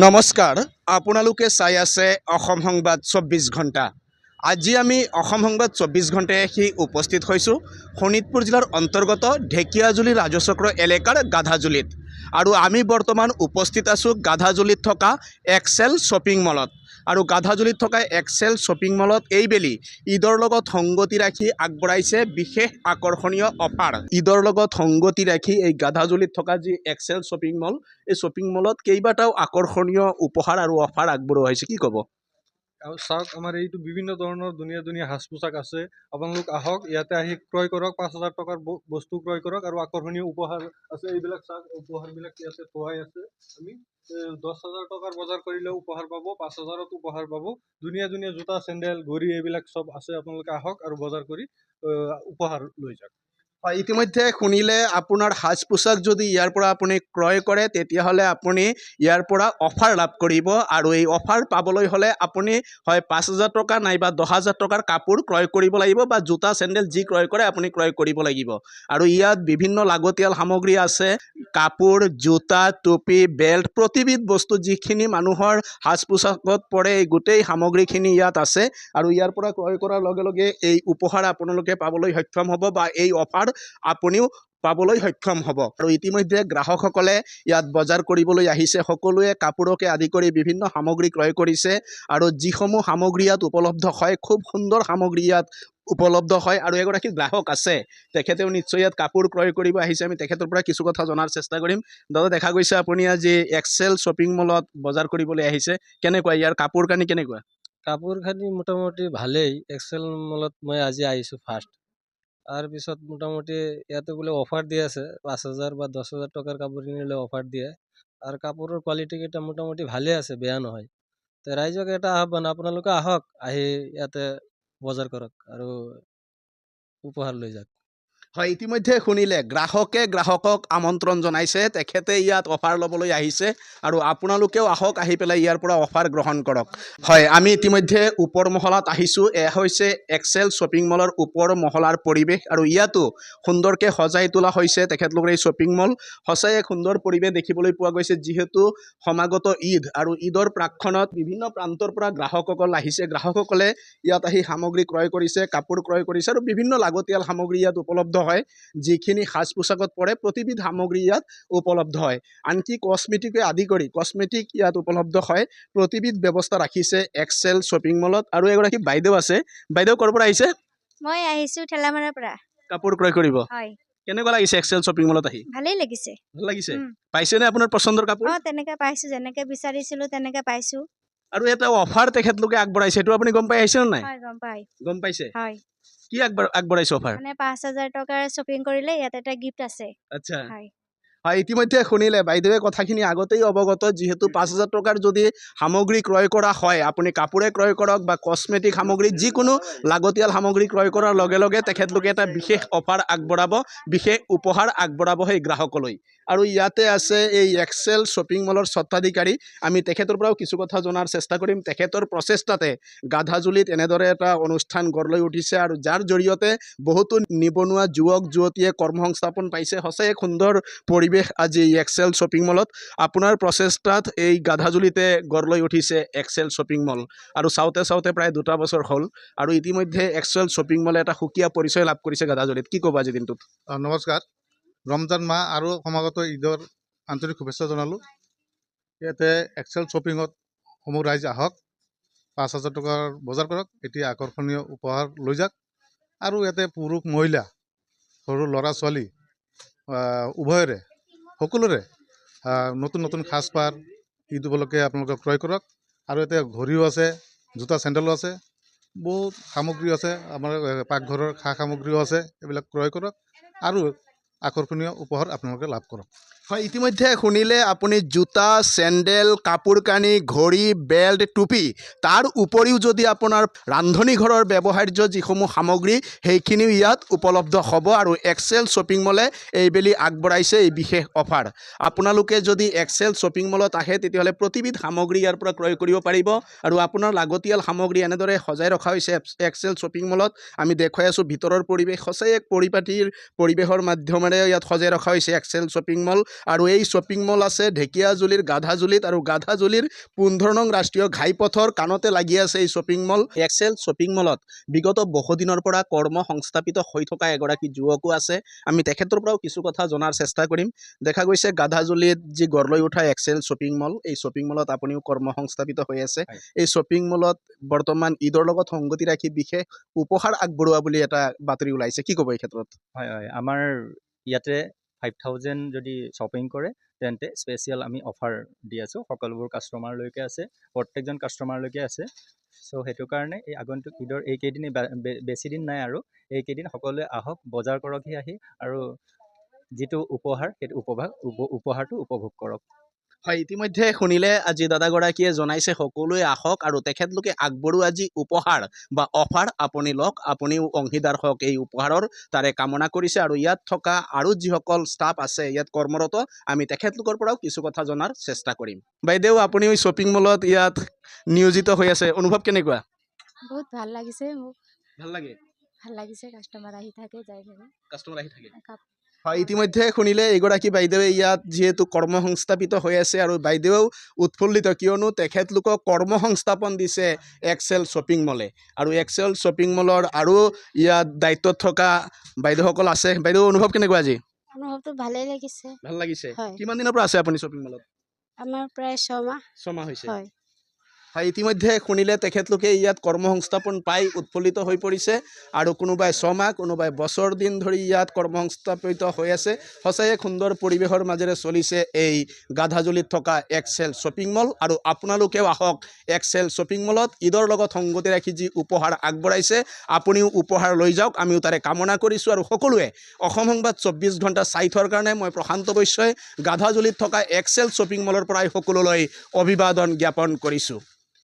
নমস্কাৰ আপোনালোকে চাই আছে অসম সংবাদ ২৪ ঘণ্টা। আজি আমি অসম সংবাদ ২৪ ঘণ্টায় উপস্থিত হৈছোঁ শোণিতপুৰ জিলাৰ অন্তৰ্গত ঢেকিয়াজুলি ৰাজচক্ৰ এলেকাৰ গাধাজুলিত। আৰু আমি বৰ্তমান উপস্থিত আছোঁ গাধাজুলিত থকা এক্সেল শ্বপিং মলত। আৰু গাধাজুলিত থকা এক্সেল শ্বপিং মলত এইবেলি ঈদৰ লগত সংগতি ৰাখি আগবঢ়াইছে বিশেষ আকৰ্ষণীয় অফাৰ। ঈদৰ লগত সংগতি ৰাখি এই গাধাজুলিত থকা যি এক্সেল শ্বপিং মল, এই শ্বপিং মলত কেইবাটাও আকৰ্ষণীয় উপহাৰ আৰু অফাৰ আগবঢ়োৱা হৈছে। কি ক'ব? চাওক, আমাৰ এইটো বিভিন্ন ধৰণৰ ধুনীয়া ধুনীয়া সাজ পোছাক আছে। আপোনালোক আহক, ইয়াতে আহি ক্ৰয় কৰক। ৫,০০০ টকাৰ বস্তু ক্ৰয় কৰক আৰু আকৰ্ষণীয় উপহাৰ আছে। এইবিলাক চাওক, উপহাৰবিলাক ইয়াতে থোৱাই আছে। আমি ১০,০০০ টকাৰ বজাৰ কৰিলেও উপহাৰ পাব, ৫,০০০ত উপহাৰ পাব। ধুনীয়া ধুনীয়া জোতা, চেণ্ডেল, ঘড়ী এইবিলাক চব আছে। আপোনালোকে আহক আৰু বজাৰ কৰি উপহাৰ লৈ যাওক। হয়, ইতিমধ্যে শুনিলে আপোনাৰ সাজ পোছাক যদি ইয়াৰ পৰা আপুনি ক্ৰয় কৰে তেতিয়াহ'লে আপুনি ইয়াৰ পৰা অফাৰ লাভ কৰিব। আৰু এই অফাৰ পাবলৈ হ'লে আপুনি হয় ৫,০০০ টকা নাইবা ১০,০০০ টকাৰ কাপোৰ ক্ৰয় কৰিব লাগিব, বা জোতা চেণ্ডেল যি ক্ৰয় কৰে আপুনি ক্ৰয় কৰিব লাগিব। আৰু ইয়াত বিভিন্ন লাগতিয়াল সামগ্ৰী আছে, কাপোৰ, জোতা, টুপি, বেল্ট, প্ৰতিবিধ বস্তু যিখিনি মানুহৰ সাজ পোছাকত পৰে এই গোটেই সামগ্ৰীখিনি ইয়াত আছে। আৰু ইয়াৰ পৰা ক্ৰয় কৰাৰ লগে লগে এই উপহাৰ আপোনালোকে পাবলৈ সক্ষম হ'ব, বা এই অফাৰ আপুনিও পাবলৈ সক্ষম হ'ব। আৰু ইতিমধ্যে গ্ৰাহকসকলে ইয়াত বজাৰ কৰিবলৈ আহিছে। সকলোৱে কাপোৰকে আদি কৰি বিভিন্ন সামগ্ৰী ক্ৰয় কৰিছে। আৰু যিসমূহ সামগ্ৰী ইয়াত উপলব্ধ হয়, খুব সুন্দৰ সামগ্ৰী ইয়াত উপলব্ধ হয়। আৰু এগৰাকী গ্ৰাহক আছে, তেখেতেও নিশ্চয় ইয়াত কাপোৰ ক্ৰয় কৰিব আহিছে। আমি তেখেতৰ পৰা কিছু কথা জনাৰ চেষ্টা কৰিম। দাদা, দেখা গৈছে আপুনি আজি এক্সেল শ্বপিং মলত বজাৰ কৰিবলৈ আহিছে। কেনেকুৱা ইয়াৰ কাপোৰ কানি কেনেকুৱা? কাপোৰ কানি মোটামুটি ভালেই। এক্সেল মলত মই আজি আহিছোঁ ফাৰ্ষ্ট। তাৰপিছত মোটামুটি ইয়াতে বোলে অফাৰ দি আছে, ৫,০০০ বা ১০,০০০ টকাৰ কাপোৰ কিনিলে অফাৰ দিয়ে। আৰু কাপোৰৰ কোৱালিটিকেইটা মোটামুটি ভালেই আছে, বেয়া নহয়। তো ৰাইজক এটা আহ্বান, আপোনালোকে আহক, আহি ইয়াতে বজাৰ কৰক আৰু উপহাৰ লৈ যাওক। হয়, ইতিমধ্যে শুনিলে গ্ৰাহকে গ্ৰাহকক আমন্ত্ৰণ জনাইছে। তেখেতে ইয়াত অফাৰ ল'বলৈ আহিছে, আৰু আপোনালোকেও আহক, আহি পেলাই ইয়াৰ পৰা অফাৰ গ্ৰহণ কৰক। হয়, আমি ইতিমধ্যে ওপৰ মহলাত আহিছোঁ। এয়া হৈছে এক্সেল শ্বপিং মলৰ ওপৰ মহলাৰ পৰিৱেশ। আৰু ইয়াতো সুন্দৰকৈ সজাই তোলা হৈছে তেখেতলোকৰ এই শ্বপিং মল। সঁচাই এক সুন্দৰ পৰিৱেশ দেখিবলৈ পোৱা গৈছে, যিহেতু সমাগত ঈদ। আৰু ঈদৰ প্ৰাকক্ষণত বিভিন্ন প্ৰান্তৰ পৰা গ্ৰাহকসকল আহিছে। গ্ৰাহকসকলে ইয়াত আহি সামগ্ৰী ক্ৰয় কৰিছে, কাপোৰ ক্ৰয় কৰিছে, আৰু বিভিন্ন লাগতিয়াল সামগ্ৰী ইয়াত উপলব্ধ হয়। যিখিনি সাজ পোছাকত পৰে প্ৰতিবিধ সামগ্ৰী ইয়াত উপলব্ধ হয়। আনকি কচমেটিকে আদি কৰি কচমেটিক ইয়াত উপলব্ধ হয়। প্ৰতিবিধ ব্যৱস্থা ৰাখিছে এক্সেল শ্বপিং মলত। আৰু এগৰাকী বাইদেউ আছে। বাইদেউ ক'ৰ পৰা আহিছে? মই আহিছোঁ ঠেলামৰাৰ পৰা। কাপোৰ ক্ৰয় কৰিব। হয়, কেনেকুৱা লাগিছে এক্সেল শ্বপিং মলত আহি? ভালেই লাগিছে। ভাল লাগিছে? পাইছেনে আপোনাৰ পচন্দৰ কাপোৰ? তেনেকৈ পাইছোঁ, যেনেকৈ বিচাৰিছিলোঁ তেনেকৈ পাইছোঁ। আৰু এটা অফাৰ তেখেতলোকে আগবঢ়াইছে, সেইটো আপুনি গম পাই আহিছে নে নাই? হয়, গম পাইছে? হয়। কি আগবঢ়াইছে অফাৰ? মানে ৫,০০০ টকাৰ শ্বপিং কৰিলে ইয়াত এটা গিফ্ট আছে। আচ্ছা। হয়। হয়, ইতিমধ্যে শুনিলে বাইদেৱে কথাখিনি আগতেই অৱগত। যিহেতু ৫,০০০ টকাৰ যদি সামগ্ৰী ক্ৰয় কৰা হয়, আপুনি কাপোৰে ক্ৰয় কৰক বা কচমেটিক সামগ্ৰী, যিকোনো লাগতিয়াল সামগ্ৰী ক্ৰয় কৰাৰ লগে লগে তেখেতলোকে এটা বিশেষ অফাৰ আগবঢ়াব, বিশেষ উপহাৰ আগবঢ়াব সেই গ্ৰাহকলৈ। আৰু ইয়াতে আছে এই এক্সেল শ্বপিং মলৰ স্বত্বাধিকাৰী। আমি তেখেতৰ পৰাও কিছু কথা জনাৰ চেষ্টা কৰিম। তেখেতৰ প্ৰচেষ্টাতে গাধাজুলিত এনেদৰে এটা অনুষ্ঠান গঢ় লৈ উঠিছে, আৰু যাৰ জৰিয়তে বহুতো নিবনুৱা যুৱক যুৱতীয়ে কৰ্মসংস্থাপন পাইছে। সঁচাই এক সুন্দৰ পৰিৱেশ আজি এক্সেল শ্বপিং মলত। আপোনাৰ প্ৰচেষ্টাত এই গাধাজুলিতে গঢ় লৈ উঠিছে এক্সেল শ্বপিং মল। আৰু চাওঁতে চাওঁতে প্ৰায় ২টা বছৰ হ'ল, আৰু ইতিমধ্যে এক্সেল শ্বপিং মলে এটা সুকীয়া পৰিচয় লাভ কৰিছে গাধাজুলিত। কি ক'ব আজিৰ দিনটোত? নমস্কাৰ। ৰমজান মাহ আৰু সমাগত ঈদৰ আন্তৰিক শুভেচ্ছা জনালোঁ। ইয়াতে এক্সেল শ্বপিঙত সমূহ ৰাইজ আহক, ৫,০০০ টকাৰ বজাৰ কৰক, এতিয়া আকৰ্ষণীয় উপহাৰ লৈ যাওক। আৰু ইয়াতে পুৰুষ মহিলা, সৰু ল'ৰা ছোৱালী উভয়ৰে সকলোৰে নতুন নতুন সাজপাৰ ঈদ উপলক্ষে আপোনালোকে ক্ৰয় কৰক। আৰু ইয়াতে ঘড়ীও আছে, জোতা চেণ্ডেলো আছে, বহুত সামগ্ৰী আছে। আমাৰ পাকঘৰৰ সা সামগ্ৰীও আছে। এইবিলাক ক্ৰয় কৰক আৰু আকৰ্ষণীয় উপহাৰ আপোনালোকে লাভ কৰক। হয়, ইতিমধ্যে শুনিলে আপুনি জোতা, চেণ্ডেল, কাপোৰ কানি, ঘড়ী, বেল্ট, টুপি, তাৰ উপৰিও যদি আপোনাৰ ৰান্ধনি ঘৰৰ ব্যৱহাৰ্য যিসমূহ সামগ্ৰী, সেইখিনিও ইয়াত উপলব্ধ হ'ব। আৰু এক্সেল শ্বপিং মলে এইবেলি আগবঢ়াইছে এই বিশেষ অফাৰ। আপোনালোকে যদি এক্সেল শ্বপিং মলত আহে তেতিয়াহ'লে প্ৰতিবিধ সামগ্ৰী ইয়াৰ পৰা ক্ৰয় কৰিব পাৰিব। আৰু আপোনাৰ লাগতিয়াল সামগ্ৰী এনেদৰে সজাই ৰখা হৈছে এক্সেল শ্বপিং মলত। আমি দেখুৱাই আছোঁ ভিতৰৰ পৰিৱেশ। সঁচাই এক পৰিপাটিৰ পৰিৱেশৰ মাধ্যমেৰে ইয়াত সজাই ৰখা হৈছে এক্সেল শ্বপিং মল। আৰু এই শ্বপিং মল আছে ঢেকীয়াজুলিৰ গাধাজুলিত, আৰু গাধাজুলিৰ 15 নং ৰাষ্ট্ৰীয় ঘাইপথৰ কাণতে লাগি আছে এই শ্বপিং মল। এক্সেল শ্বপিং মলত বিগত বহুদিনৰ পৰা কৰ্ম সংস্থাপিত হৈ থকা এগৰাকী যুৱকো আছে। আমি তেখেতৰ পৰাও কিছু কথা জনাৰ চেষ্টা কৰিম। দেখা গৈছে গাধাজুলিত যি গঢ় লৈ উঠা এক্সেল শ্বপিং মল, এই শ্বপিং মলত আপুনিও কৰ্ম সংস্থাপিত হৈ আছে। এই শ্বপিং মলত বৰ্তমান ঈদৰ লগত সংগতি ৰাখি বিশেষ উপহাৰ আগবঢ়োৱা বুলি এটা বাতৰি ওলাইছে, কি ক'ব এই ক্ষেত্ৰত? হয় হয়, আমাৰ ইয়াতে 5000 যদি শ্বপিং কৰে তেন্তে স্পেচিয়েল আমি অফাৰ দি আছোঁ। সকলোবোৰ কাষ্টমাৰলৈকে আছে, প্ৰত্যেকজন কাষ্টমাৰলৈকে আছে। চ' সেইটো কাৰণে এই আগন্তুক ঈদৰ এইকেইদিনেই বেছি দিন নাই, আৰু এইকেইদিন সকলোৱে আহক, বজাৰ কৰকহি আহি, আৰু যিটো উপহাৰ সেইটো উপহাৰটো উপভোগ কৰক। হয়, ইতিমধ্যে শুনিলে আজি দাদাগৰাকীয়ে জনাইছে সকলোৱে আহক আৰু তেখেতলোকে আগবঢ়োৱা যি উপহাৰ বা অফাৰ আপুনি লওক, আপুনিও অংশীদাৰ হওক এই উপহাৰৰ, তাৰে কামনা কৰিছে। আৰু ইয়াত থকা আৰু যিসকল ষ্টাফ আছে ইয়াত কৰ্মৰত, আমি তেখেতলোকৰ পৰাও কিছু কথা জনাৰ চেষ্টা কৰিম। বাইদেউ, আপুনিও শ্বপিং মলত ইয়াত নিয়োজিত হৈ আছে, অনুভৱ কেনেকুৱা? বহুত ভাল লাগিছে মোক, ভাল লাগে, ভাল লাগিছে। কাষ্টমাৰ আহি থাকে, যাই থাকে। কাষ্টমাৰ আহি থাকে। কাপ- হয়, ইতিমধ্যে শুনিলে এইগৰাকী বাইদেৱে ইয়াত যিহেতু কৰ্ম সংস্থাপিত হৈ আছে, আৰু বাইদেৱেও উৎফুল্লিত কিয়নো তেখেতলোকক কৰ্ম সংস্থাপন দিছে এক্সেল শ্বপিং মলে। আৰু এক্সেল শ্বপিং মলৰ আৰু ইয়াত দায়িত্বত থকা বাইদেউসকল আছে। বাইদেউ, অনুভৱ কেনেকুৱা আজি? অনুভৱটো ভালেই লাগিছে। ভাল লাগিছে। হয়। কিমান দিনৰ পৰা আছে আপুনি শ্বপিং মলত? আমাৰ প্ৰায় 6 মাহ। 6 মাহ হৈছে। হয়। হয়, ইতিমধ্যে শুনিলে তেখেতলোকে ইয়াত কৰ্ম সংস্থাপন পাই উৎফুল্লিত হৈ পৰিছে, আৰু কোনোবাই 6 মাহ, কোনোবাই বছৰ দিন ধৰি ইয়াত কৰ্ম সংস্থাপিত হৈ আছে। সঁচাই এক সুন্দৰ পৰিৱেশৰ মাজেৰে চলিছে এই গাধাজুলিত থকা এক্সেল শ্বপিং মল। আৰু আপোনালোকেও আহক এক্সেল শ্বপিং মলত, ঈদৰ লগত সংগতি ৰাখি যি উপহাৰ আগবঢ়াইছে আপুনিও উপহাৰ লৈ যাওক, আমিও তাৰে কামনা কৰিছোঁ। আৰু সকলোৱে অসম সংবাদ 24 ঘণ্টা চাই থোৱাৰ কাৰণে মই প্ৰশান্ত বৈশ্যই গাধাজুলিত থকা এক্সেল শ্বপিং মলৰ পৰাই সকলোলৈ অভিবাদন জ্ঞাপন কৰিছোঁ।